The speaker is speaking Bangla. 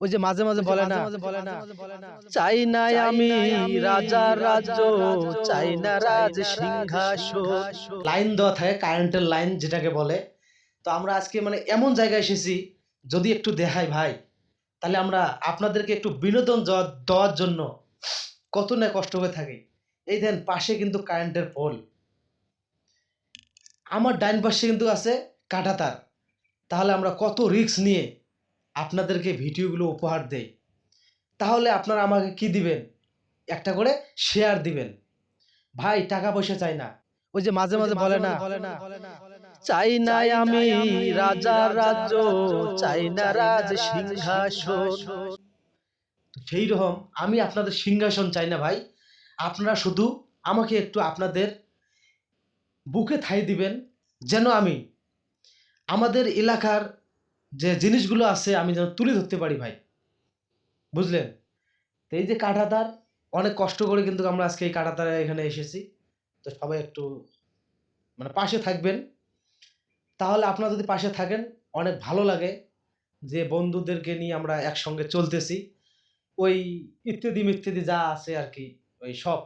ওই যে মাঝে মাঝে বলে না, চাই না আমি রাজার রাজ্য, চাই না রাজ সিংহাসন, লাইন দেওয়া থাকে কারেন্টের লাইন যেটাকে বলে। তো আমরা আজকে মানে এমন জায়গায় এসেছি, যদি একটু দেখাই ভাই, তাহলে আমরা আপনাদেরকে একটু বিনোদন দেওয়ার জন্য কত না কষ্ট করে থাকি। এই দেন পাশে কিন্তু কারেন্টের পোল, আমার ডাইন পাশে কিন্তু আছে কাঁটাতার। তাহলে আমরা কত রিস্ক নিয়ে আপনাদেরকে ভিডিওগুলো উপহার দেই। তাহলে আপনারা আমাকে কি দিবেন? একটা করে শেয়ার দিবেন। ভাই টাকা পয়সা চাই না। ওই যে মাঝে মাঝে বলে না, চাই না আমি রাজার রাজ্য, চাই না রাজ সিংহাসন। সেই রকম আমি আপনাদের সিংহাসন চাই না ভাই। আপনারা শুধু আমাকে একটু আপনাদের বুকে ঠাঁই দিবেন, যেন আমি আমাদের এলাকার যে জিনিসগুলো আছে আমি যেন তুলে ধরতে পারি ভাই, বুঝলেন? তো এই যে কাঁটাতার, অনেক কষ্ট করে কিন্তু আমরা আজকে এই কাঁটাতারে এখানে এসেছি। তো সবাই একটু মানে পাশে থাকবেন। তাহলে আপনারা যদি পাশে থাকেন অনেক ভালো লাগে, যে বন্ধুদেরকে নিয়ে আমরা একসঙ্গে চলতেছি। ওই ইত্যাদি মিত্যাদি যা আছে আর কি, ওই সব